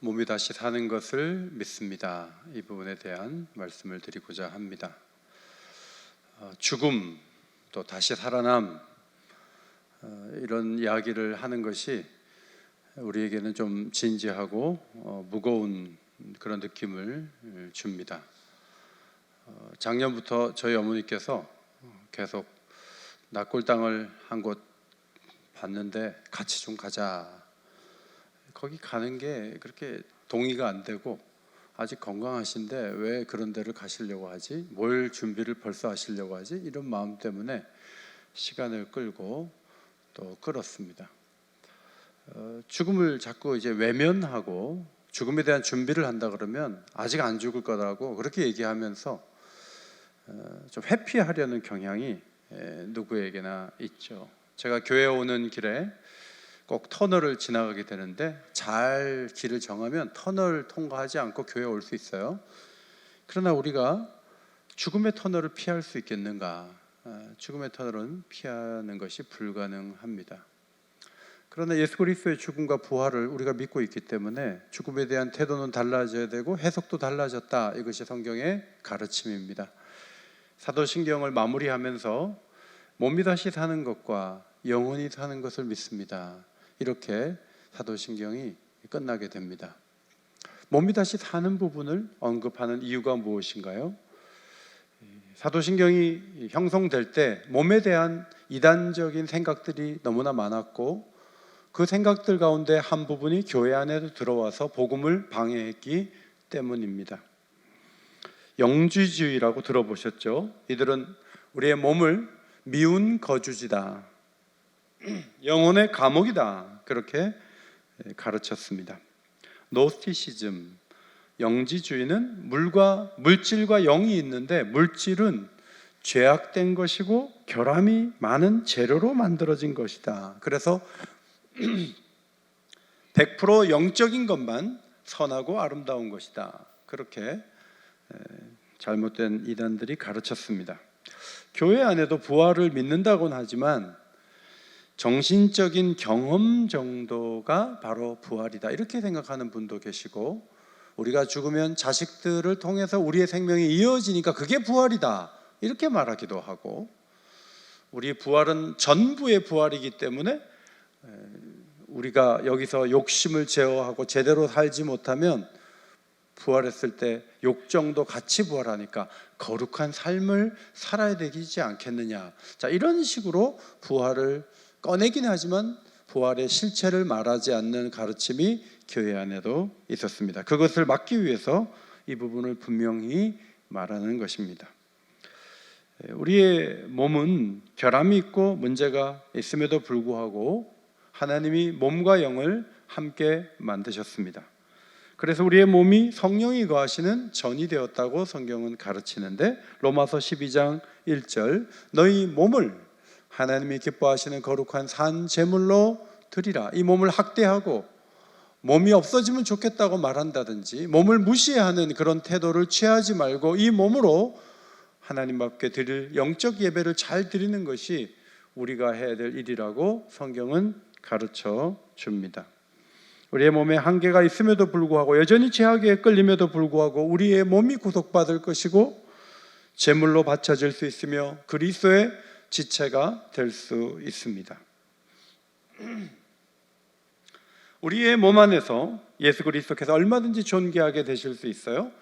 몸이 다시 사는 것을 믿습니다. 이 부분에 대한 말씀을 드리고자 합니다. 죽음, 또 다시 살아남, 이런 이야기를 하는 것이 우리에게는 좀 진지하고 무거운 그런 느낌을 줍니다. 작년부터 저희 어머니께서 계속 낙골당을 한 곳 봤는데 같이 좀 가자. 거기 가는 게 그렇게 동의가 안 되고, 아직 건강하신데 왜 그런 데를 가시려고 하지? 뭘 준비를 벌써 하시려고 하지? 이런 마음 때문에 시간을 끌고 또 끌었습니다. 죽음을 자꾸 이제 외면하고 죽음에 대한 준비를 한다 그러면 아직 안 죽을 거라고 그렇게 얘기하면서 좀 회피하려는 경향이 누구에게나 있죠. 제가 교회 오는 길에 꼭 터널을 지나가게 되는데, 잘 길을 정하면 터널 통과하지 않고 교회에 올 수 있어요. 그러나 우리가 죽음의 터널을 피할 수 있겠는가? 죽음의 터널은 피하는 것이 불가능합니다. 그러나 예수 그리스도의 죽음과 부활을 우리가 믿고 있기 때문에 죽음에 대한 태도는 달라져야 되고 해석도 달라졌다. 이것이 성경의 가르침입니다. 사도신경을 마무리하면서 몸이 다시 사는 것과 영원히 사는 것을 믿습니다. 이렇게 사도신경이 끝나게 됩니다. 몸이 다시 사는 부분을 언급하는 이유가 무엇인가요? 사도신경이 형성될 때 몸에 대한 이단적인 생각들이 너무나 많았고, 그 생각들 가운데 한 부분이 교회 안에도 들어와서 복음을 방해했기 때문입니다. 영지주의라고 들어보셨죠? 이들은 우리의 몸을 미운 거주지다, 영혼의 감옥이다, 그렇게 가르쳤습니다. 노스티시즘, 영지주의는 물질과 영이 있는데, 물질은 죄악된 것이고 결함이 많은 재료로 만들어진 것이다. 그래서 100% 영적인 것만 선하고 아름다운 것이다. 그렇게 잘못된 이단들이 가르쳤습니다. 교회 안에도 부활을 믿는다고는 하지만 정신적인 경험 정도가 바로 부활이다, 이렇게 생각하는 분도 계시고, 우리가 죽으면 자식들을 통해서 우리의 생명이 이어지니까 그게 부활이다, 이렇게 말하기도 하고, 우리 부활은 전부의 부활이기 때문에 우리가 여기서 욕심을 제어하고 제대로 살지 못하면 부활했을 때 욕정도 같이 부활하니까 거룩한 삶을 살아야 되지 않겠느냐. 자, 이런 식으로 부활을 꺼내긴 하지만 부활의 실체를 말하지 않는 가르침이 교회 안에도 있었습니다. 그것을 막기 위해서 이 부분을 분명히 말하는 것입니다. 우리의 몸은 결함이 있고 문제가 있음에도 불구하고 하나님이 몸과 영을 함께 만드셨습니다. 그래서 우리의 몸이 성령이 거하시는 전이 되었다고 성경은 가르치는데, 로마서 12장 1절 너희 몸을 하나님이 기뻐하시는 거룩한 산 제물로 드리라. 이 몸을 학대하고 몸이 없어지면 좋겠다고 말한다든지 몸을 무시하는 그런 태도를 취하지 말고 이 몸으로 하나님 앞에 드릴 영적 예배를 잘 드리는 것이 우리가 해야 될 일이라고 성경은 가르쳐 줍니다. 우리의 몸에 한계가 있음에도 불구하고, 여전히 죄악에 끌림에도 불구하고 우리의 몸이 구속받을 것이고 제물로 바쳐질 수 있으며 그리스도의 지체가 될 수 있습니다. 우리의 몸 안에서 예수 그리스도께서 얼마든지 존귀하게 되실 수 있어요.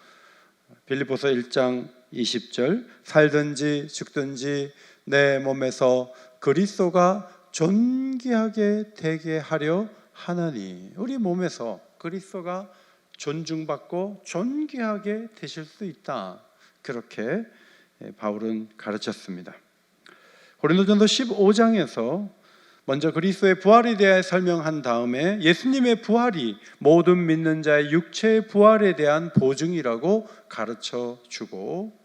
빌립보서 1장 20절 살든지 죽든지 내 몸에서 그리스도가 존귀하게 되게 하려 하나니, 우리 몸에서 그리스도가 존중받고 존귀하게 되실 수 있다, 그렇게 바울은 가르쳤습니다. 고린도전서 15장에서 먼저 그리스도의 부활에 대해 설명한 다음에 예수님의 부활이 모든 믿는 자의 육체의 부활에 대한 보증이라고 가르쳐주고,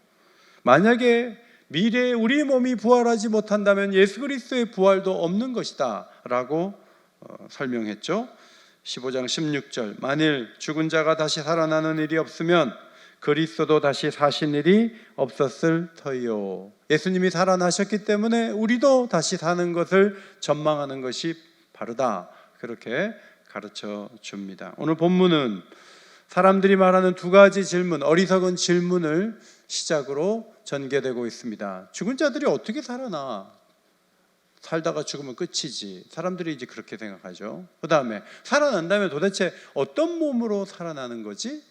만약에 미래에 우리 몸이 부활하지 못한다면 예수 그리스도의 부활도 없는 것이다 라고 설명했죠. 15장 16절 만일 죽은 자가 다시 살아나는 일이 없으면 그리스도도 다시 사신 일이 없었을 터이요. 예수님이 살아나셨기 때문에 우리도 다시 사는 것을 전망하는 것이 바르다, 그렇게 가르쳐 줍니다. 오늘 본문은 사람들이 말하는 두 가지 질문, 어리석은 질문을 시작으로 전개되고 있습니다. 죽은 자들이 어떻게 살아나? 살다가 죽으면 끝이지. 사람들이 이제 그렇게 생각하죠. 그 다음에 살아난다면 도대체 어떤 몸으로 살아나는 거지?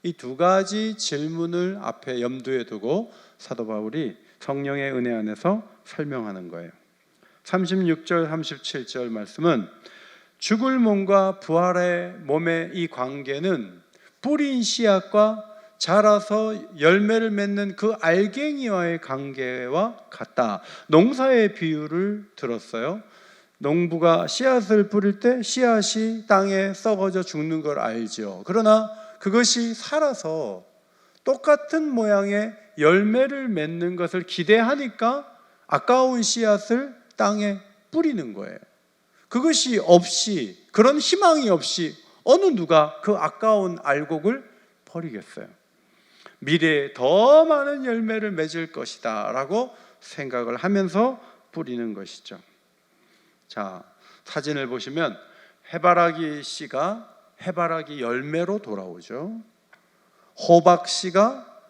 이 두 가지 질문을 앞에 염두에 두고 사도 바울이 성령의 은혜 안에서 설명하는 거예요. 36절, 37절 말씀은 죽을 몸과 부활의 몸의 이 관계는 뿌린 씨앗과 자라서 열매를 맺는 그 알갱이와의 관계와 같다. 농사의 비유를 들었어요. 농부가 씨앗을 뿌릴 때 씨앗이 땅에 썩어져 죽는 걸 알죠. 그러나 그것이 살아서 똑같은 모양의 열매를 맺는 것을 기대하니까 아까운 씨앗을 땅에 뿌리는 거예요. 그것이 없이, 그런 희망이 없이 어느 누가 그 아까운 알곡을 버리겠어요. 미래에 더 많은 열매를 맺을 것이다 라고 생각을 하면서 뿌리는 것이죠. 자, 사진을 보시면 해바라기 씨가 해바라기 열매로 돌아오죠. 호박 씨가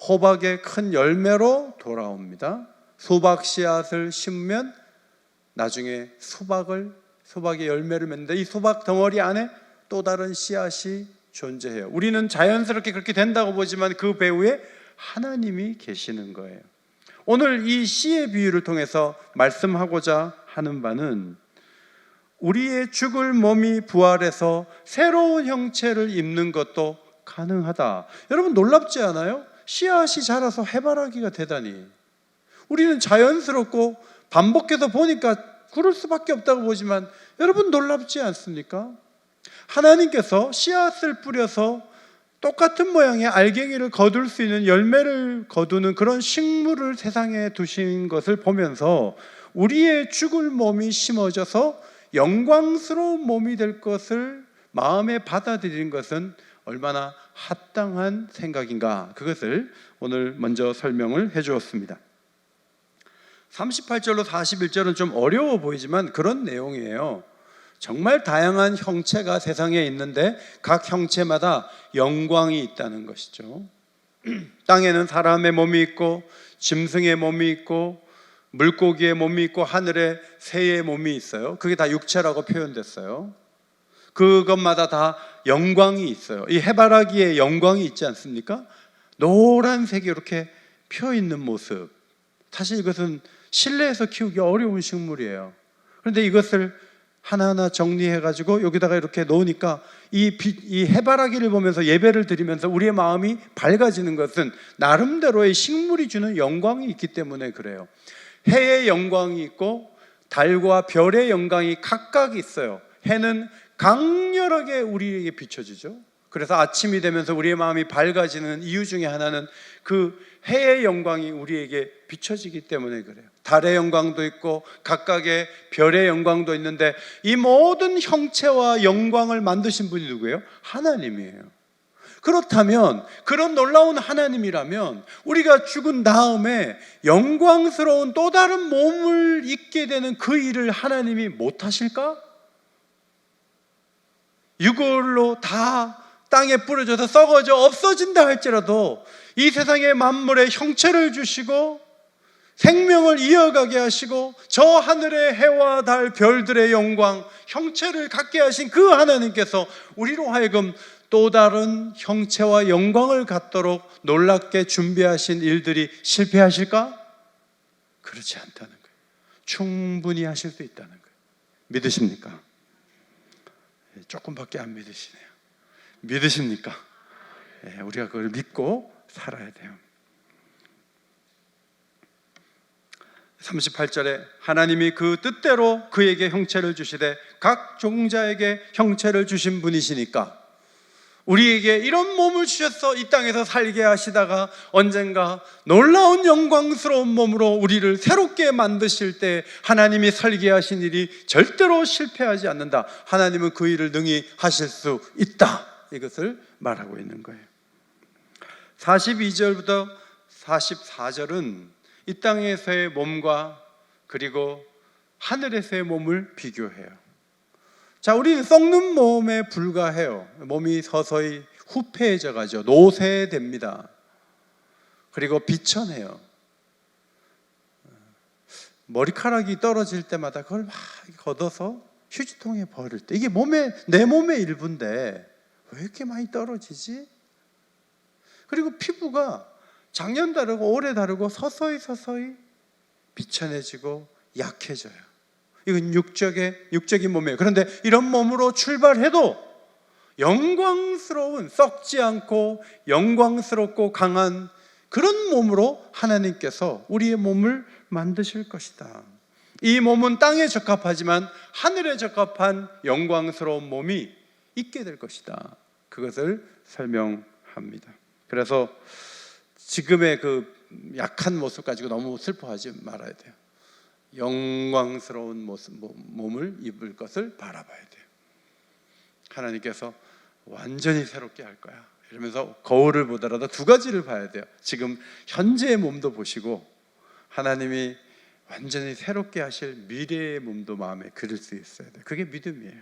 호박의 큰 열매로 돌아옵니다. 수박 씨앗을 심으면 나중에 수박의 열매를 맺는데 이 수박 덩어리 안에 또 다른 씨앗이 존재해요. 우리는 자연스럽게 그렇게 된다고 보지만 그 배후에 하나님이 계시는 거예요. 오늘 이 씨의 비유를 통해서 말씀하고자 하는 바는 우리의 죽을 몸이 부활해서 새로운 형체를 입는 것도 가능하다. 여러분 놀랍지 않아요? 씨앗이 자라서 해바라기가 되다니. 우리는 자연스럽고 반복해서 보니까 그럴 수밖에 없다고 보지만 여러분 놀랍지 않습니까? 하나님께서 씨앗을 뿌려서 똑같은 모양의 알갱이를 거둘 수 있는 열매를 거두는 그런 식물을 세상에 두신 것을 보면서 우리의 죽을 몸이 심어져서 영광스러운 몸이 될 것을 마음에 받아들이는 것은 얼마나 합당한 생각인가, 그것을 오늘 먼저 설명을 해 주었습니다. 38절로 41절은 좀 어려워 보이지만 그런 내용이에요. 정말 다양한 형체가 세상에 있는데 각 형체마다 영광이 있다는 것이죠. 땅에는 사람의 몸이 있고 짐승의 몸이 있고 물고기의 몸이 있고 하늘에 새의 몸이 있어요. 그게 다 육체라고 표현됐어요. 그것마다 다 영광이 있어요. 이 해바라기에 영광이 있지 않습니까? 노란색이 이렇게 펴 있는 모습. 사실 이것은 실내에서 키우기 어려운 식물이에요. 그런데 이것을 하나하나 정리해가지고 여기다가 이렇게 놓으니까 이 해바라기를 보면서 예배를 드리면서 우리의 마음이 밝아지는 것은 나름대로의 식물이 주는 영광이 있기 때문에 그래요. 해의 영광이 있고 달과 별의 영광이 각각 있어요. 해는 강렬하게 우리에게 비춰지죠. 그래서 아침이 되면서 우리의 마음이 밝아지는 이유 중에 하나는 그 해의 영광이 우리에게 비춰지기 때문에 그래요. 달의 영광도 있고 각각의 별의 영광도 있는데 이 모든 형체와 영광을 만드신 분이 누구예요? 하나님이에요. 그렇다면 그런 놀라운 하나님이라면 우리가 죽은 다음에 영광스러운 또 다른 몸을 입게 되는 그 일을 하나님이 못하실까? 유골로 다 땅에 뿌려져서 썩어져 없어진다 할지라도 이 세상의 만물의 형체를 주시고 생명을 이어가게 하시고 저 하늘의 해와 달 별들의 영광 형체를 갖게 하신 그 하나님께서 우리로 하여금 또 다른 형체와 영광을 갖도록 놀랍게 준비하신 일들이 실패하실까? 그렇지 않다는 거예요. 충분히 하실 수 있다는 거예요. 믿으십니까? 조금밖에 안 믿으시네요. 믿으십니까? 우리가 그걸 믿고 살아야 돼요. 38절에 하나님이 그 뜻대로 그에게 형체를 주시되 각 종자에게 형체를 주신 분이시니까 우리에게 이런 몸을 주셔서 이 땅에서 살게 하시다가 언젠가 놀라운 영광스러운 몸으로 우리를 새롭게 만드실 때 하나님이 설계하신 일이 절대로 실패하지 않는다. 하나님은 그 일을 능히 하실 수 있다. 이것을 말하고 있는 거예요. 42절부터 44절은 이 땅에서의 몸과 그리고 하늘에서의 몸을 비교해요. 자, 우리는 썩는 몸에 불과해요. 몸이 서서히 후패해져 가죠. 노쇠됩니다. 그리고 비천해요. 머리카락이 떨어질 때마다 그걸 막 걷어서 휴지통에 버릴 때, 이게 내 몸의 일부인데 왜 이렇게 많이 떨어지지? 그리고 피부가 작년 다르고 올해 다르고 서서히 비천해지고 약해져요. 이건 육적인 몸이에요. 그런데 이런 몸으로 출발해도 영광스러운, 썩지 않고 영광스럽고 강한 그런 몸으로 하나님께서 우리의 몸을 만드실 것이다. 이 몸은 땅에 적합하지만 하늘에 적합한 영광스러운 몸이 있게 될 것이다. 그것을 설명합니다. 그래서 지금의 그 약한 모습 가지고 너무 슬퍼하지 말아야 돼요. 영광스러운 몸을 입을 것을 바라봐야 돼요. 하나님께서 완전히 새롭게 할 거야 이러면서 거울을 보더라도 두 가지를 봐야 돼요. 지금 현재의 몸도 보시고 하나님이 완전히 새롭게 하실 미래의 몸도 마음에 그릴 수 있어야 돼요. 그게 믿음이에요.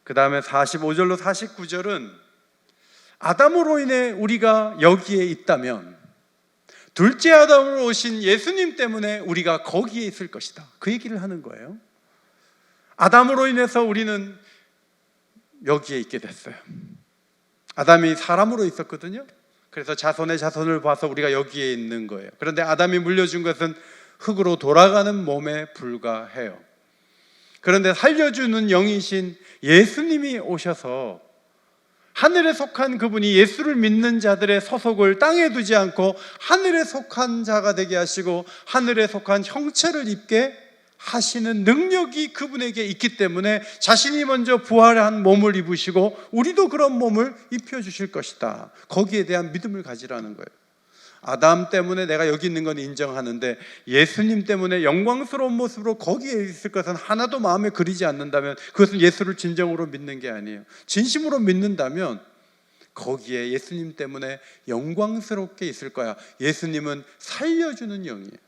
그 다음에 45절로 49절은 아담으로 인해 우리가 여기에 있다면 둘째 아담으로 오신 예수님 때문에 우리가 거기에 있을 것이다. 그 얘기를 하는 거예요. 아담으로 인해서 우리는 여기에 있게 됐어요. 아담이 사람으로 있었거든요. 그래서 자손의 자손을 봐서 우리가 여기에 있는 거예요. 그런데 아담이 물려준 것은 흙으로 돌아가는 몸에 불과해요. 그런데 살려주는 영이신 예수님이 오셔서 하늘에 속한 그분이 예수를 믿는 자들의 소속을 땅에 두지 않고 하늘에 속한 자가 되게 하시고 하늘에 속한 형체를 입게 하시는 능력이 그분에게 있기 때문에 자신이 먼저 부활한 몸을 입으시고 우리도 그런 몸을 입혀주실 것이다. 거기에 대한 믿음을 가지라는 거예요. 아담 때문에 내가 여기 있는 건 인정하는데 예수님 때문에 영광스러운 모습으로 거기에 있을 것은 하나도 마음에 그리지 않는다면 그것은 예수를 진정으로 믿는 게 아니에요. 진심으로 믿는다면 거기에 예수님 때문에 영광스럽게 있을 거야. 예수님은 살려주는 영이에요.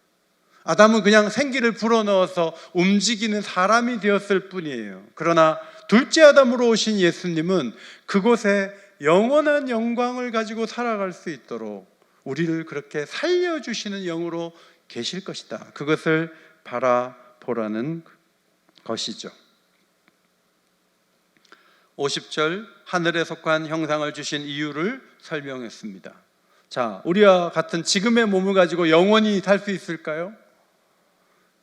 아담은 그냥 생기를 불어넣어서 움직이는 사람이 되었을 뿐이에요. 그러나 둘째 아담으로 오신 예수님은 그곳에 영원한 영광을 가지고 살아갈 수 있도록 우리를 그렇게 살려주시는 영으로 계실 것이다. 그것을 바라보라는 것이죠. 50절 하늘에 속한 형상을 주신 이유를 설명했습니다. 자, 우리와 같은 지금의 몸을 가지고 영원히 살 수 있을까요?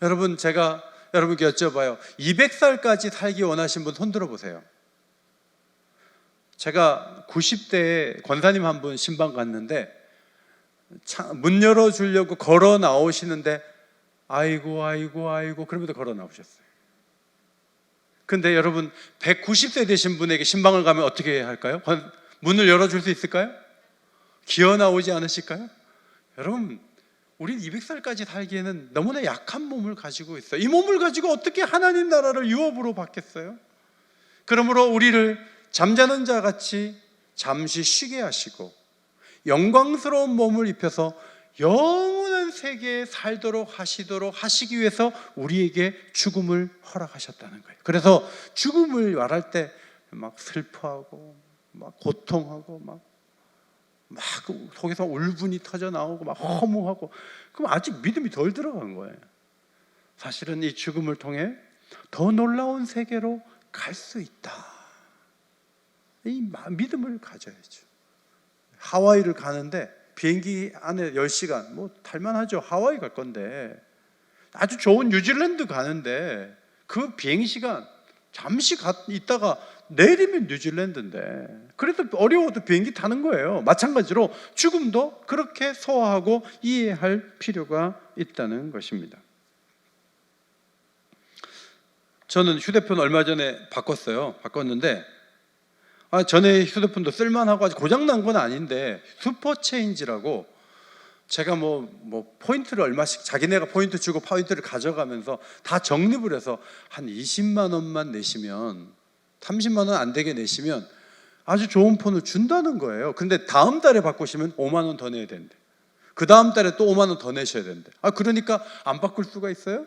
여러분, 제가 여러분께 여쭤봐요. 200살까지 살기 원하신 분 손 들어보세요. 제가 90대에 권사님 한 분 신방 갔는데 문 열어주려고 걸어 나오시는데 아이고 그러면서 걸어 나오셨어요. 근데 여러분 190세 되신 분에게 신방을 가면 어떻게 할까요? 문을 열어줄 수 있을까요? 기어 나오지 않으실까요? 여러분, 우린 200살까지 살기에는 너무나 약한 몸을 가지고 있어요. 이 몸을 가지고 어떻게 하나님 나라를 유업으로 받겠어요? 그러므로 우리를 잠자는 자 같이 잠시 쉬게 하시고 영광스러운 몸을 입혀서 영원한 세계에 살도록 하시기 위해서 우리에게 죽음을 허락하셨다는 거예요. 그래서 죽음을 말할 때 막 슬퍼하고 막 고통하고 막 속에서 울분이 터져 나오고 막 허무하고, 그럼 아직 믿음이 덜 들어간 거예요. 사실은 이 죽음을 통해 더 놀라운 세계로 갈 수 있다. 이 믿음을 가져야죠. 하와이를 가는데 비행기 안에 10시간 뭐 탈만하죠. 하와이 갈 건데 아주 좋은 뉴질랜드 가는데 그 비행시간 잠시 있다가 내리면 뉴질랜드인데 그래도 어려워도 비행기 타는 거예요. 마찬가지로 죽음도 그렇게 소화하고 이해할 필요가 있다는 것입니다. 저는 휴대폰 얼마 전에 바꿨는데 전에 휴대폰도 쓸만하고 아직 고장난 건 아닌데 슈퍼체인지라고 제가 뭐 포인트를 얼마씩 자기네가 포인트 주고 포인트를 가져가면서 다 적립을 해서 한 20만 원만 내시면 30만 원 안 되게 내시면 아주 좋은 폰을 준다는 거예요. 근데 다음 달에 바꾸시면 5만 원 더 내야 된대. 그 다음 달에 또 5만 원 더 내셔야 된대. 그러니까 안 바꿀 수가 있어요?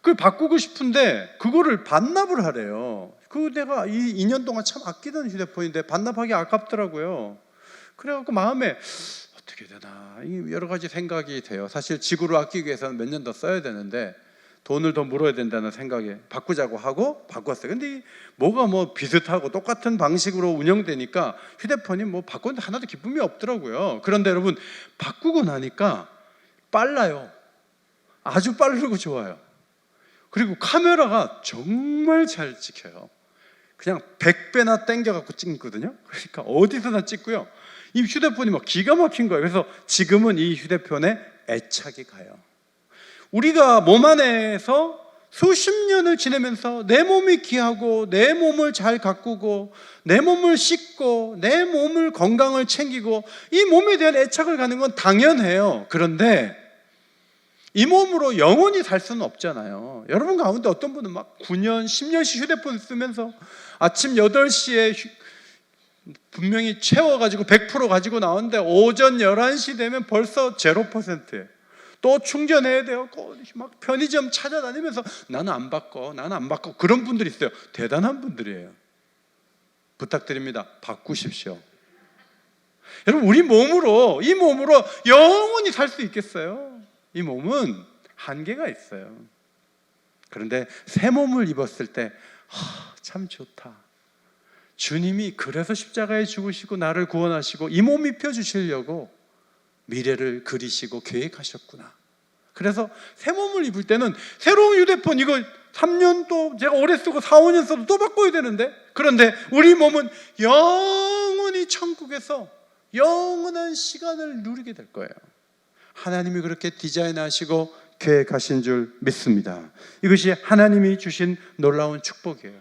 그걸 바꾸고 싶은데 그거를 반납을 하래요. 그 내가 이 2년 동안 참 아끼던 휴대폰인데 반납하기 아깝더라고요. 그래갖고 마음에 어떻게 되나 여러 가지 생각이 돼요. 사실 지구를 아끼기 위해서는 몇 년 더 써야 되는데 돈을 더 물어야 된다는 생각에 바꾸자고 하고 바꿨어요. 근데 뭐가 뭐 비슷하고 똑같은 방식으로 운영되니까 휴대폰이 뭐 바꾸는데 하나도 기쁨이 없더라고요. 그런데 여러분, 바꾸고 나니까 빨라요. 아주 빠르고 좋아요. 그리고 카메라가 정말 잘 찍혀요. 그냥 100배나 땡겨갖고 찍거든요. 그러니까 어디서나 찍고요. 이 휴대폰이 막 기가 막힌 거예요. 그래서 지금은 이 휴대폰에 애착이 가요. 우리가 몸 안에서 수십 년을 지내면서 내 몸이 귀하고 내 몸을 잘 가꾸고 내 몸을 씻고 내 몸을 건강을 챙기고 이 몸에 대한 애착을 가는 건 당연해요. 그런데 이 몸으로 영원히 살 수는 없잖아요. 여러분 가운데 어떤 분은 막 9년, 10년씩 휴대폰 쓰면서 아침 8시에 분명히 채워가지고 100% 가지고 나오는데 오전 11시 되면 벌써 0%예요. 또 충전해야 돼요. 막 편의점 찾아다니면서 나는 안 바꿔 그런 분들이 있어요. 대단한 분들이에요. 부탁드립니다. 바꾸십시오. 여러분, 이 몸으로 영원히 살 수 있겠어요? 이 몸은 한계가 있어요. 그런데 새 몸을 입었을 때 참 좋다. 주님이 그래서 십자가에 죽으시고 나를 구원하시고 이 몸 입혀주시려고 미래를 그리시고 계획하셨구나. 그래서 새 몸을 입을 때는 새로운 휴대폰 이거 3년 또 제가 오래 쓰고 4, 5년 써도 또 바꿔야 되는데, 그런데 우리 몸은 영원히 천국에서 영원한 시간을 누리게 될 거예요. 하나님이 그렇게 디자인하시고 계획하신 줄 믿습니다. 이것이 하나님이 주신 놀라운 축복이에요.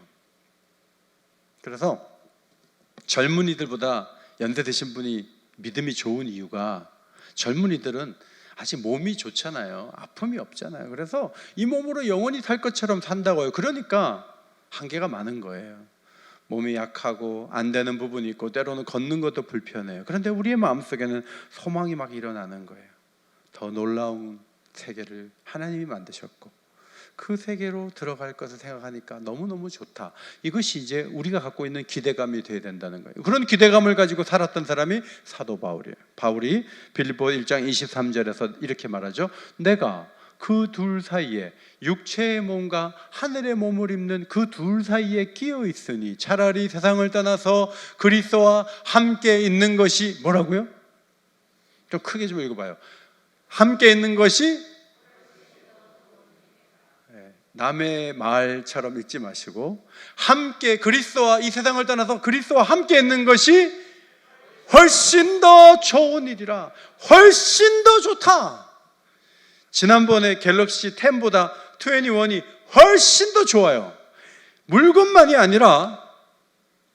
그래서 젊은이들보다 연세 드신 분이 믿음이 좋은 이유가, 젊은이들은 아직 몸이 좋잖아요. 아픔이 없잖아요. 그래서 이 몸으로 영원히 살 것처럼 산다고요. 그러니까 한계가 많은 거예요. 몸이 약하고 안 되는 부분이 있고 때로는 걷는 것도 불편해요. 그런데 우리의 마음속에는 소망이 막 일어나는 거예요. 더 놀라운 세계를 하나님이 만드셨고 그 세계로 들어갈 것을 생각하니까 너무너무 좋다. 이것이 이제 우리가 갖고 있는 기대감이 되어야 된다는 거예요. 그런 기대감을 가지고 살았던 사람이 사도 바울이에요. 바울이 빌립보 1장 23절에서 이렇게 말하죠. 내가 그 둘 사이에, 육체의 몸과 하늘의 몸을 입는 그 둘 사이에 끼어 있으니 차라리 세상을 떠나서 그리스도와 함께 있는 것이 뭐라고요? 좀 크게 좀 읽어봐요. 함께 있는 것이, 남의 말처럼 읽지 마시고, 함께 그리스도와, 이 세상을 떠나서 그리스도와 함께 있는 것이 훨씬 더 좋은 일이라. 훨씬 더 좋다. 지난번에 갤럭시 10보다 21이 훨씬 더 좋아요. 물건만이 아니라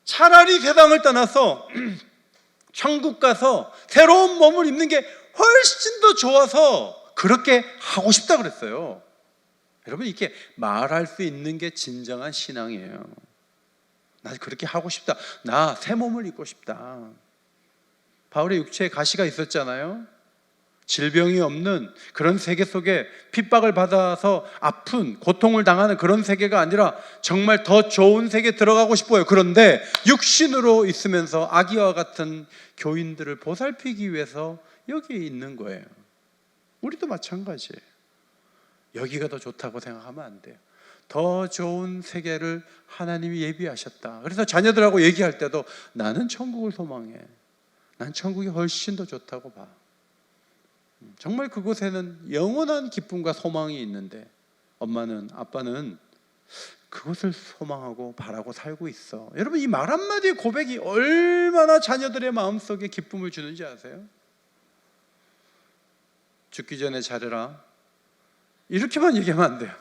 차라리 세상을 떠나서 천국 가서 새로운 몸을 입는 게 훨씬 더 좋아서 그렇게 하고 싶다 그랬어요. 여러분, 이렇게 말할 수 있는 게 진정한 신앙이에요. 나 그렇게 하고 싶다. 나 새 몸을 입고 싶다. 바울의 육체에 가시가 있었잖아요. 질병이 없는 그런 세계 속에 핍박을 받아서 아픈, 고통을 당하는 그런 세계가 아니라 정말 더 좋은 세계에 들어가고 싶어요. 그런데 육신으로 있으면서 아기와 같은 교인들을 보살피기 위해서 여기에 있는 거예요. 우리도 마찬가지예요. 여기가 더 좋다고 생각하면 안 돼요. 더 좋은 세계를 하나님이 예비하셨다. 그래서 자녀들하고 얘기할 때도 나는 천국을 소망해. 난 천국이 훨씬 더 좋다고 봐. 정말 그곳에는 영원한 기쁨과 소망이 있는데 엄마는, 아빠는 그것을 소망하고 바라고 살고 있어. 여러분, 이 말 한마디의 고백이 얼마나 자녀들의 마음속에 기쁨을 주는지 아세요? 죽기 전에 잘해라. 이렇게만 얘기하면 안 돼요.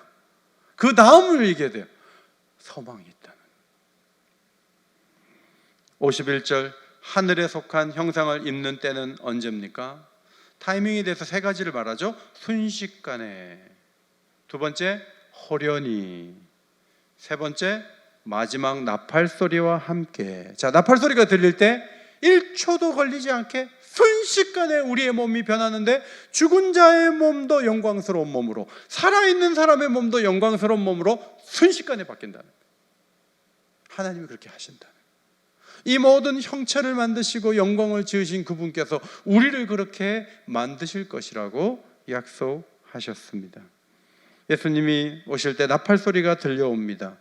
그 다음을 얘기해야 돼요. 소망이 있다는. 51절, 하늘에 속한 형상을 입는 때는 언제입니까? 타이밍에 대해서 세 가지를 말하죠. 순식간에. 두 번째, 호련히. 세 번째, 마지막 나팔 소리와 함께. 자, 나팔 소리가 들릴 때 1초도 걸리지 않게 순식간에 우리의 몸이 변하는데, 죽은 자의 몸도 영광스러운 몸으로, 살아있는 사람의 몸도 영광스러운 몸으로 순식간에 바뀐다는 거예요. 하나님이 그렇게 하신다는 거예요. 이 모든 형체를 만드시고 영광을 지으신 그분께서 우리를 그렇게 만드실 것이라고 약속하셨습니다. 예수님이 오실 때 나팔 소리가 들려옵니다.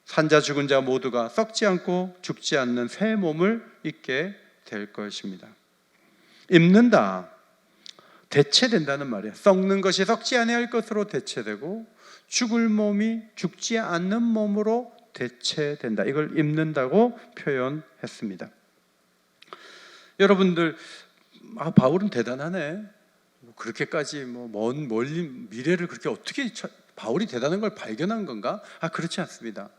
산자 죽은 자 모두가 썩지 않고 죽지 않는 새 몸을 입게 될 것입니다. 입는다, 대체된다는 말이에요. 썩는 것이 썩지 아니할 것으로 대체되고 죽을 몸이 죽지 않는 몸으로 대체된다. 이걸 입는다고 표현했습니다. 여러분들, 바울은 대단하네. 그렇게까지 먼 멀리 미래를 그렇게 어떻게 바울이 대단한 걸 발견한 건가? 그렇지 않습니다.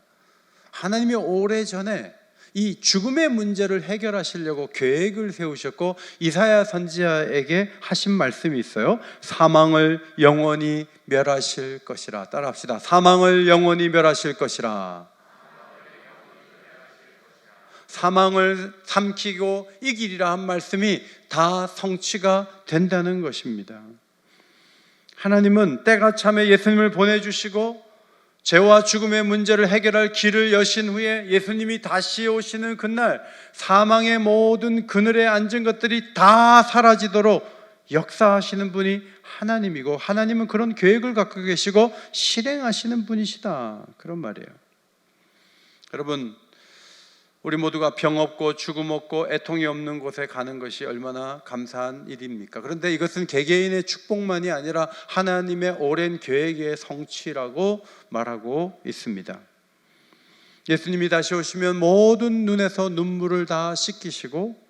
하나님이 오래전에 이 죽음의 문제를 해결하시려고 계획을 세우셨고, 이사야 선지자에게 하신 말씀이 있어요. 사망을 영원히 멸하실 것이라. 따라합시다. 사망을 영원히 멸하실 것이라. 사망을 삼키고 이기리라 한 말씀이 다 성취가 된다는 것입니다. 하나님은 때가 참에 예수님을 보내주시고 죄와 죽음의 문제를 해결할 길을 여신 후에 예수님이 다시 오시는 그날, 사망의 모든 그늘에 앉은 것들이 다 사라지도록 역사하시는 분이 하나님이고, 하나님은 그런 계획을 갖고 계시고 실행하시는 분이시다, 그런 말이에요. 여러분, 우리 모두가 병 없고 죽음 없고 애통이 없는 곳에 가는 것이 얼마나 감사한 일입니까? 그런데 이것은 개개인의 축복만이 아니라 하나님의 오랜 계획의 성취라고 말하고 있습니다. 예수님이 다시 오시면 모든 눈에서 눈물을 다 씻기시고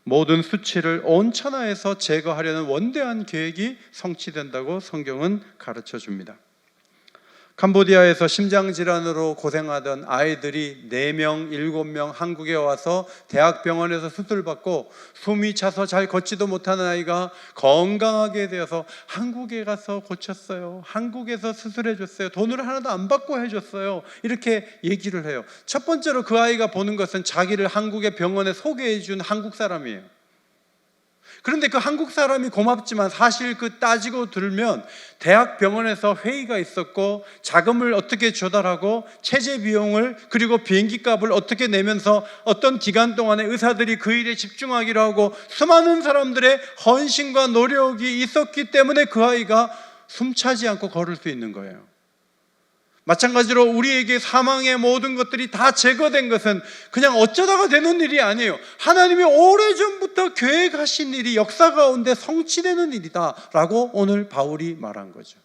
모든 수치를 온 천하에서 제거하려는 원대한 계획이 성취된다고 성경은 가르쳐 줍니다. 캄보디아에서 심장질환으로 고생하던 아이들이 4명, 7명 한국에 와서 대학병원에서 수술받고 숨이 차서 잘 걷지도 못하는 아이가 건강하게 되어서 한국에 가서 고쳤어요. 한국에서 수술해줬어요. 돈을 하나도 안 받고 해줬어요. 이렇게 얘기를 해요. 첫 번째로 그 아이가 보는 것은 자기를 한국의 병원에 소개해준 한국 사람이에요. 그런데 그 한국 사람이 고맙지만 사실 따지고 들면 대학병원에서 회의가 있었고 자금을 어떻게 조달하고 체재 비용을 그리고 비행기 값을 어떻게 내면서 어떤 기간 동안에 의사들이 그 일에 집중하기로 하고 수많은 사람들의 헌신과 노력이 있었기 때문에 그 아이가 숨차지 않고 걸을 수 있는 거예요. 마찬가지로 우리에게 사망의 모든 것들이 다 제거된 것은 그냥 어쩌다가 되는 일이 아니에요. 하나님이 오래전부터 계획하신 일이 역사 가운데 성취되는 일이다 라고 오늘 바울이 말한 거죠.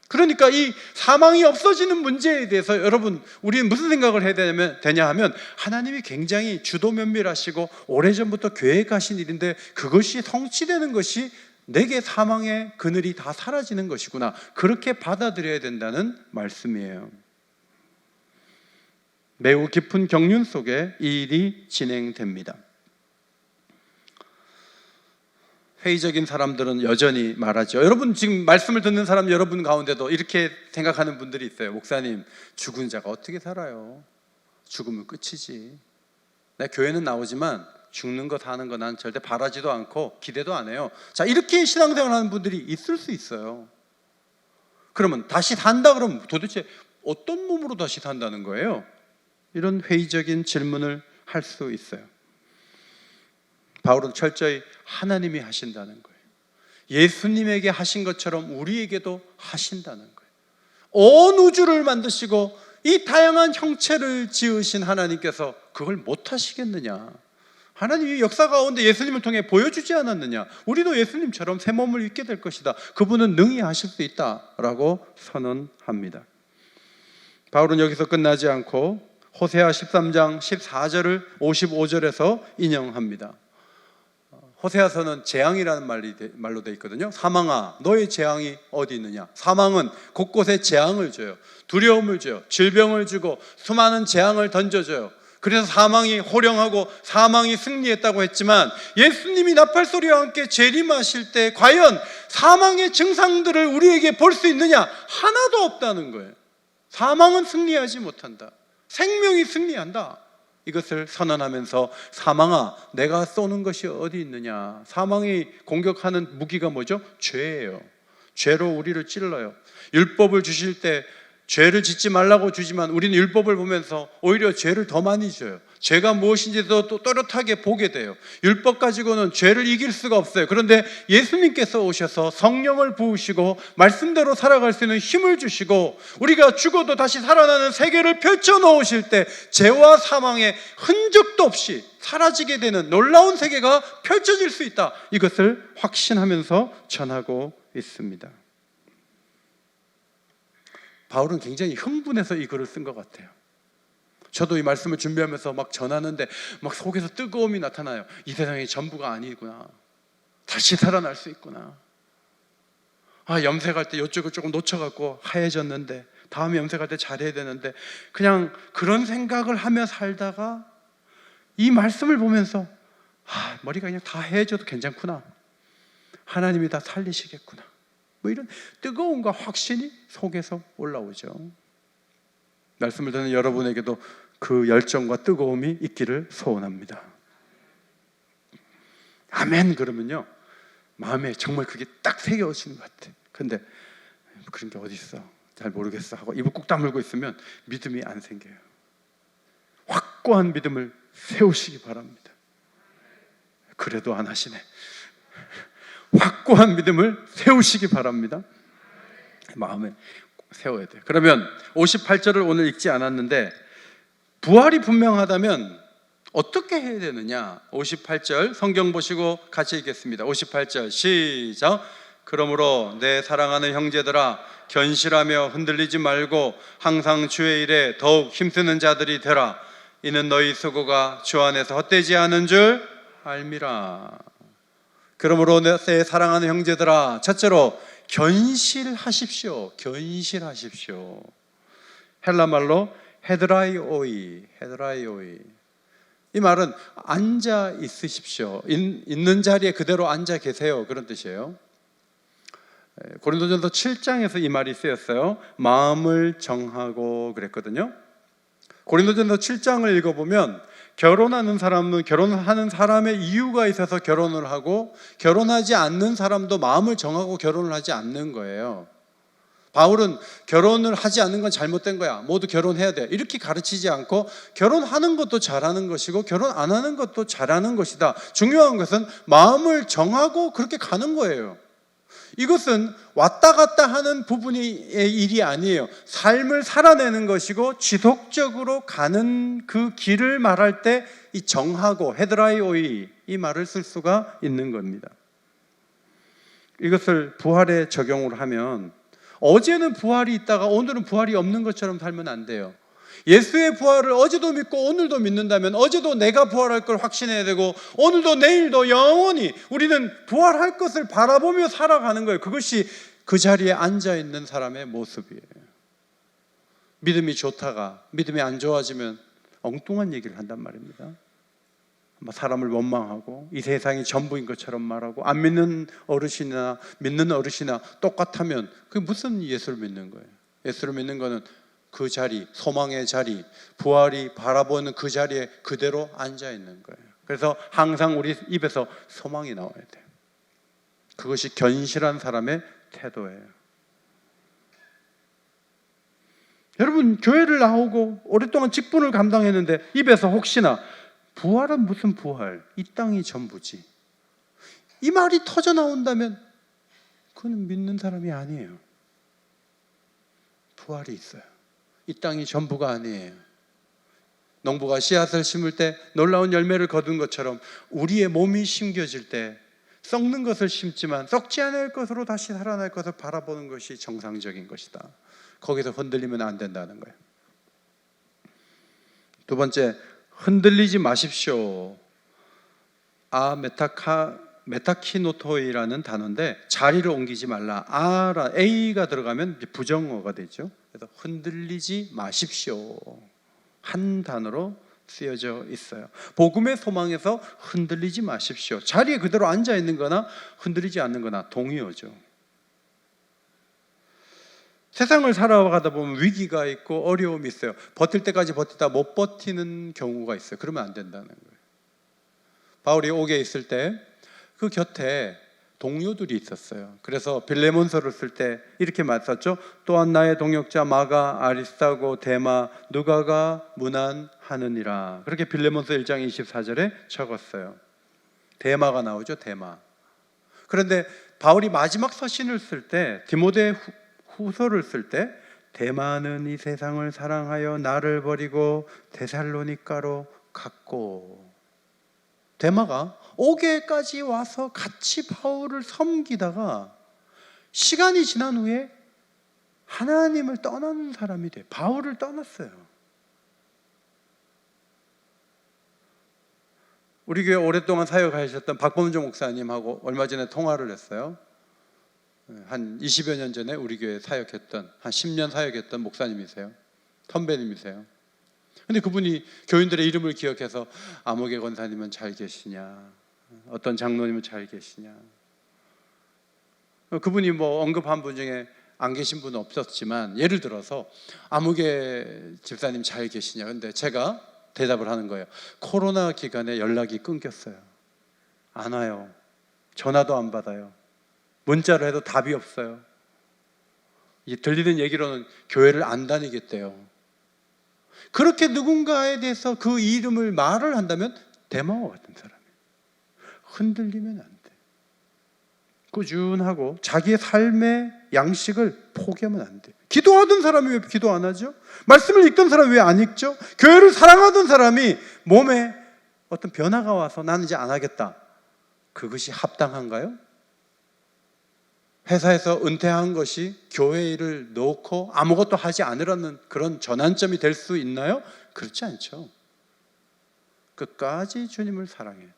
그러니까 이 사망이 없어지는 문제에 대해서 여러분, 우리는 무슨 생각을 해야 되냐 하면 하나님이 굉장히 주도 면밀하시고 오래전부터 계획하신 일인데 그것이 성취되는 것이 내게 사망의 그늘이 다 사라지는 것이구나, 그렇게 받아들여야 된다는 말씀이에요. 매우 깊은 경륜 속에 이 일이 진행됩니다. 회의적인 사람들은 여전히 말하죠. 여러분, 지금 말씀을 듣는 사람 여러분 가운데도 이렇게 생각하는 분들이 있어요. 목사님, 죽은 자가 어떻게 살아요? 죽으면 끝이지. 내 교회는 나오지만 죽는 거 사는 거 난 절대 바라지도 않고 기대도 안 해요. 자, 이렇게 신앙생활하는 분들이 있을 수 있어요. 그러면 다시 산다 그러면 도대체 어떤 몸으로 다시 산다는 거예요? 이런 회의적인 질문을 할 수 있어요. 바울은 철저히 하나님이 하신다는 거예요. 예수님에게 하신 것처럼 우리에게도 하신다는 거예요. 온 우주를 만드시고 이 다양한 형체를 지으신 하나님께서 그걸 못 하시겠느냐? 하나님이 역사 가운데 예수님을 통해 보여주지 않았느냐? 우리도 예수님처럼 새 몸을 입게 될 것이다. 그분은 능히 하실 수 있다라고 선언합니다. 바울은 여기서 끝나지 않고 호세아 13장 14절을 55절에서 인용합니다. 호세아서는 재앙이라는 말로 되어 있거든요. 사망아, 너의 재앙이 어디 있느냐? 사망은 곳곳에 재앙을 줘요. 두려움을 줘요. 질병을 주고 수많은 재앙을 던져줘요. 그래서 사망이 호령하고 사망이 승리했다고 했지만 예수님이 나팔소리와 함께 재림하실 때 과연 사망의 증상들을 우리에게 볼 수 있느냐? 하나도 없다는 거예요. 사망은 승리하지 못한다. 생명이 승리한다. 이것을 선언하면서 사망아 내가 쏘는 것이 어디 있느냐. 사망이 공격하는 무기가 뭐죠? 죄예요. 죄로 우리를 찔러요. 율법을 주실 때 죄를 짓지 말라고 주지만 우리는 율법을 보면서 오히려 죄를 더 많이 줘요. 죄가 무엇인지도 또 또렷하게 보게 돼요. 율법 가지고는 죄를 이길 수가 없어요. 그런데 예수님께서 오셔서 성령을 부으시고 말씀대로 살아갈 수 있는 힘을 주시고 우리가 죽어도 다시 살아나는 세계를 펼쳐 놓으실 때 죄와 사망의 흔적도 없이 사라지게 되는 놀라운 세계가 펼쳐질 수 있다. 이것을 확신하면서 전하고 있습니다. 바울은 굉장히 흥분해서 이 글을 쓴 것 같아요. 저도 이 말씀을 준비하면서 막 전하는데 막 속에서 뜨거움이 나타나요. 이 세상이 전부가 아니구나. 다시 살아날 수 있구나. 염색할 때 이쪽을 조금 놓쳐갖고 하얘졌는데 다음에 염색할 때 잘해야 되는데 그냥 그런 생각을 하며 살다가 이 말씀을 보면서 머리가 그냥 다 하얘져도 괜찮구나. 하나님이 다 살리시겠구나. 뭐 이런 뜨거움과 확신이 속에서 올라오죠. 말씀을 듣는 여러분에게도 그 열정과 뜨거움이 있기를 소원합니다. 아멘 그러면요 마음에 정말 그게 딱 새겨지는 것 같아. 근데 그런 게 어디 있어? 잘 모르겠어 하고 입을 꾹 다물고 있으면 믿음이 안 생겨요. 확고한 믿음을 세우시기 바랍니다. 그래도 안 하시네. 확고한 믿음을 세우시기 바랍니다. 마음에 세워야 돼요. 그러면 58절을 오늘 읽지 않았는데 부활이 분명하다면 어떻게 해야 되느냐? 58절 성경 보시고 같이 읽겠습니다. 58절 시작. 그러므로 내 사랑하는 형제들아 견실하며 흔들리지 말고 항상 주의 일에 더욱 힘쓰는 자들이 되라. 이는 너희 수고가 주 안에서 헛되지 않은 줄 알미라. 그러므로 내 사랑하는 형제들아, 첫째로 견실하십시오. 견실하십시오. 헬라 말로 헤드라이오이. 이 말은 앉아 있으십시오. 있는 자리에 그대로 앉아 계세요. 그런 뜻이에요. 고린도전서 7장에서 이 말이 쓰였어요. 마음을 정하고 그랬거든요. 고린도전서 7장을 읽어보면 결혼하는 사람은 결혼하는 사람의 이유가 있어서 결혼을 하고 결혼하지 않는 사람도 마음을 정하고 결혼을 하지 않는 거예요. 바울은 결혼을 하지 않는 건 잘못된 거야. 모두 결혼해야 돼. 이렇게 가르치지 않고 결혼하는 것도 잘하는 것이고 결혼 안 하는 것도 잘하는 것이다. 중요한 것은 마음을 정하고 그렇게 가는 거예요. 이것은 왔다 갔다 하는 부분의 일이 아니에요. 삶을 살아내는 것이고 지속적으로 가는 그 길을 말할 때 이 정하고 헤드라이오이 이 말을 쓸 수가 있는 겁니다. 이것을 부활에 적용을 하면 어제는 부활이 있다가 오늘은 부활이 없는 것처럼 살면 안 돼요. 예수의 부활을 어제도 믿고 오늘도 믿는다면 어제도 내가 부활할 걸 확신해야 되고 오늘도 내일도 영원히 우리는 부활할 것을 바라보며 살아가는 거예요. 그것이 그 자리에 앉아있는 사람의 모습이에요. 믿음이 좋다가 믿음이 안 좋아지면 엉뚱한 얘기를 한단 말입니다. 사람을 원망하고 이 세상이 전부인 것처럼 말하고 안 믿는 어르신이나 믿는 어르신이나 똑같으면 그게 무슨 예수를 믿는 거예요. 예수를 믿는 거는 그 자리, 소망의 자리, 부활이 바라보는 그 자리에 그대로 앉아있는 거예요. 그래서 항상 우리 입에서 소망이 나와야 돼요. 그것이 견실한 사람의 태도예요. 여러분 교회를 나오고 오랫동안 직분을 감당했는데 입에서 혹시나 부활은 무슨 부활? 이 땅이 전부지. 이 말이 터져 나온다면 그건 믿는 사람이 아니에요. 부활이 있어요. 이 땅이 전부가 아니에요. 농부가 씨앗을 심을 때 놀라운 열매를 거둔 것처럼 우리의 몸이 심겨질 때 썩는 것을 심지만 썩지 않을 것으로 다시 살아날 것을 바라보는 것이 정상적인 것이다. 거기서 흔들리면 안 된다는 거예요. 두 번째, 흔들리지 마십시오. 메타키노토이라는 단어인데 자리를 옮기지 말라. A가 들어가면 부정어가 되죠. 그래서 흔들리지 마십시오. 한 단어로 쓰여져 있어요. 복음의 소망에서 흔들리지 마십시오. 자리에 그대로 앉아 있는 거나 흔들리지 않는 거나 동의어죠. 세상을 살아가다 보면 위기가 있고 어려움이 있어요. 버틸 때까지 버티다 못 버티는 경우가 있어요. 그러면 안 된다는 거예요. 바울이 옥에 있을 때 그 곁에 동료들이 있었어요. 그래서 빌레몬서를 쓸 때 이렇게 말했죠. 또한 나의 동역자 마가, 아리스타고, 데마, 누가가 문안하느니라. 그렇게 빌레몬서 1장 24절에 적었어요. 데마가 나오죠. 데마. 그런데 바울이 마지막 서신을 쓸 때, 디모데 후서를 쓸 때 데마는 이 세상을 사랑하여 나를 버리고 데살로니가로 갔고, 데마가 옥에까지 와서 같이 바울을 섬기다가 시간이 지난 후에 하나님을 떠나는 사람이 돼. 바울을 떠났어요. 우리 교회 오랫동안 사역하셨던 박범종 목사님하고 얼마 전에 통화를 했어요. 한 20여 년 전에 우리 교회 사역했던, 한 10년 사역했던 목사님이세요. 선배님이세요. 근데 그분이 교인들의 이름을 기억해서 아무개 권사님은 잘 계시냐, 어떤 장로님은 잘 계시냐. 그분이 뭐 언급한 분 중에 안 계신 분은 없었지만, 예를 들어서 아무개 집사님 잘 계시냐. 근데 제가 대답을 하는 거예요. 코로나 기간에 연락이 끊겼어요. 안 와요. 전화도 안 받아요. 문자를 해도 답이 없어요. 들리는 얘기로는 교회를 안 다니겠대요. 그렇게 누군가에 대해서 그 이름을 말을 한다면 데마와 같은 사람이에요. 흔들리면 안 돼. 꾸준하고 자기의 삶의 양식을 포기하면 안 돼. 기도하던 사람이 왜 기도 안 하죠? 말씀을 읽던 사람이 왜 안 읽죠? 교회를 사랑하던 사람이 몸에 어떤 변화가 와서 나는 이제 안 하겠다. 그것이 합당한가요? 회사에서 은퇴한 것이 교회 일을 놓고 아무것도 하지 않으라는 그런 전환점이 될 수 있나요? 그렇지 않죠. 끝까지 주님을 사랑해야 돼요.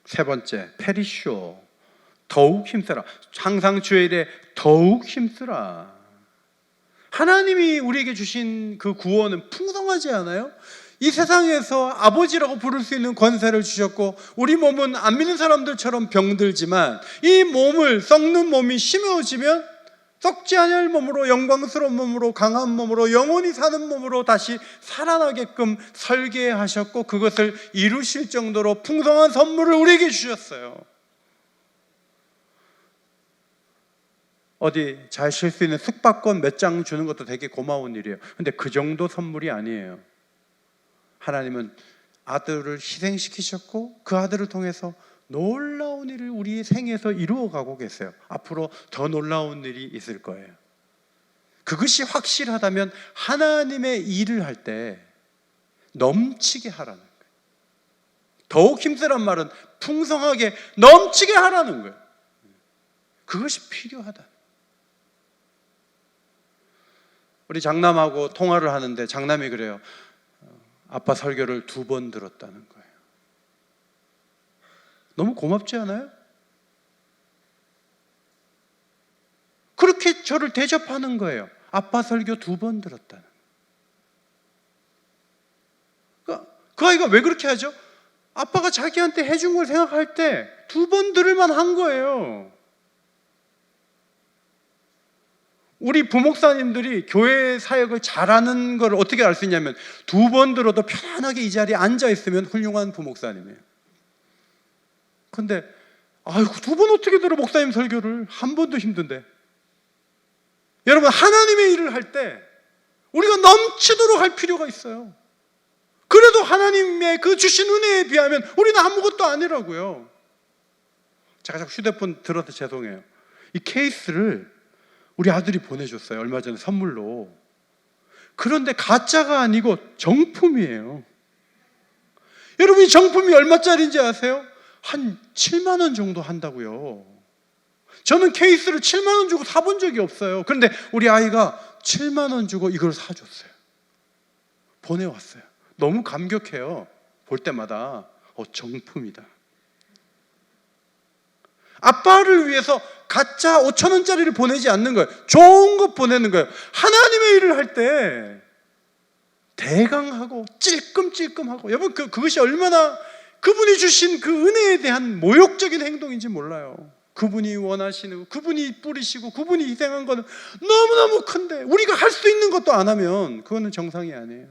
세 번째, 페리쇼. 더욱 힘쓰라. 항상 주의 일에 더욱 힘쓰라. 하나님이 우리에게 주신 그 구원은 풍성하지 않아요? 이 세상에서 아버지라고 부를 수 있는 권세를 주셨고, 우리 몸은 안 믿는 사람들처럼 병들지만 이 몸을, 썩는 몸이 심어지면 썩지 않을 몸으로, 영광스러운 몸으로, 강한 몸으로, 영원히 사는 몸으로 다시 살아나게끔 설계하셨고, 그것을 이루실 정도로 풍성한 선물을 우리에게 주셨어요. 어디 잘 쉴 수 있는 숙박권 몇 장 주는 것도 되게 고마운 일이에요. 근데 그 정도 선물이 아니에요. 하나님은 아들을 희생시키셨고 그 아들을 통해서 놀라운 일을 우리의 생에서 이루어가고 계세요. 앞으로 더 놀라운 일이 있을 거예요. 그것이 확실하다면 하나님의 일을 할 때 넘치게 하라는 거예요. 더욱 힘쓰란 말은 풍성하게 넘치게 하라는 거예요. 그것이 필요하다. 우리 장남하고 통화를 하는데 장남이 그래요. 아빠 설교를 2번 들었다는 거예요. 너무 고맙지 않아요? 그렇게 저를 대접하는 거예요. 아빠 설교 2번 들었다는. 그 아이가 왜 그렇게 하죠? 아빠가 자기한테 해준 걸 생각할 때 2번 들을만 한 거예요. 우리 부목사님들이 교회 사역을 잘하는 걸 어떻게 알 수 있냐면 2번 들어도 편안하게 이 자리에 앉아 있으면 훌륭한 부목사님이에요. 근데 아이고 2번 어떻게 들어 목사님 설교를, 한 번도 힘든데. 여러분, 하나님의 일을 할 때 우리가 넘치도록 할 필요가 있어요. 그래도 하나님의 그 주신 은혜에 비하면 우리는 아무것도 아니라고요. 제가 자꾸 휴대폰 들어서 죄송해요. 이 케이스를 우리 아들이 보내줬어요. 얼마 전에 선물로. 그런데 가짜가 아니고 정품이에요. 여러분, 이 정품이 얼마짜리인지 아세요? 한 7만 원 정도 한다고요. 저는 케이스를 7만 원 주고 사본 적이 없어요. 그런데 우리 아이가 7만 원 주고 이걸 사줬어요. 보내왔어요. 너무 감격해요. 볼 때마다 정품이다. 아빠를 위해서 가짜 5천 원짜리를 보내지 않는 거예요. 좋은 것 보내는 거예요. 하나님의 일을 할 때 대강하고 찔끔찔끔하고, 여러분 그것이 얼마나 그분이 주신 그 은혜에 대한 모욕적인 행동인지 몰라요. 그분이 원하시는, 그분이 뿌리시고 그분이 희생한 거는 너무너무 큰데 우리가 할 수 있는 것도 안 하면 그거는 정상이 아니에요.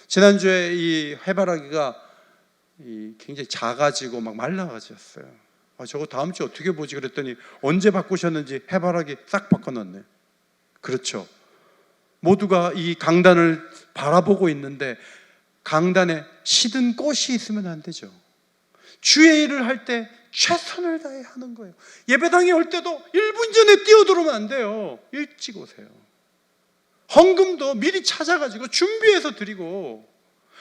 지난주에 이 해바라기가 굉장히 작아지고 막 말라가졌어요. 저거 다음 주에 어떻게 보지 그랬더니 언제 바꾸셨는지 해바라기 싹 바꿔놨네. 그렇죠. 모두가 이 강단을 바라보고 있는데 강단에 시든 꽃이 있으면 안 되죠. 주의 일을 할 때 최선을 다해 하는 거예요. 예배당에 올 때도 1분 전에 뛰어들어오면 안 돼요. 일찍 오세요. 헌금도 미리 찾아가지고 준비해서 드리고,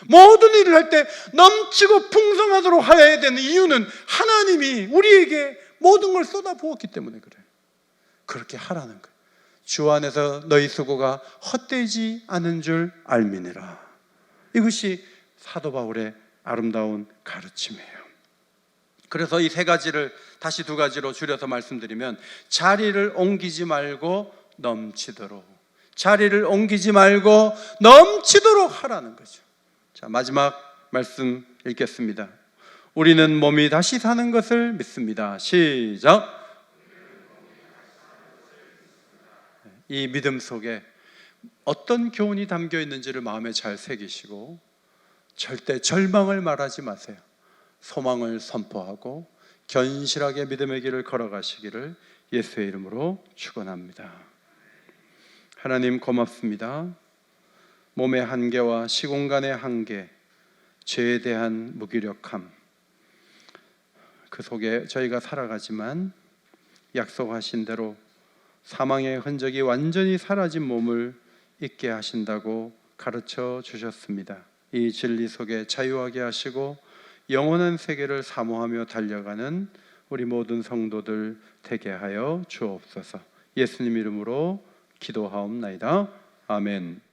모든 일을 할 때 넘치고 풍성하도록 해야 되는 이유는 하나님이 우리에게 모든 걸 쏟아부었기 때문에 그래요. 그렇게 하라는 거예요. 주 안에서 너희 수고가 헛되지 않은 줄 알미니라. 이것이 사도 바울의 아름다운 가르침이에요. 그래서 이 세 가지를 다시 두 가지로 줄여서 말씀드리면, 자리를 옮기지 말고 넘치도록, 자리를 옮기지 말고 넘치도록 하라는 거죠. 자, 마지막 말씀 읽겠습니다. 우리는 몸이 다시 사는 것을 믿습니다. 시작. 이 믿음 속에 어떤 교훈이 담겨 있는지를 마음에 잘 새기시고 절대 절망을 말하지 마세요. 소망을 선포하고 견실하게 믿음의 길을 걸어가시기를 예수의 이름으로 축원합니다. 하나님 고맙습니다. 몸의 한계와 시공간의 한계, 죄에 대한 무기력함, 그 속에 저희가 살아가지만 약속하신 대로 사망의 흔적이 완전히 사라진 몸을 있게 하신다고 가르쳐 주셨습니다. 이 진리 속에 자유하게 하시고 영원한 세계를 사모하며 달려가는 우리 모든 성도들 되게 하여 주옵소서. 예수님 이름으로 기도하옵나이다. 아멘.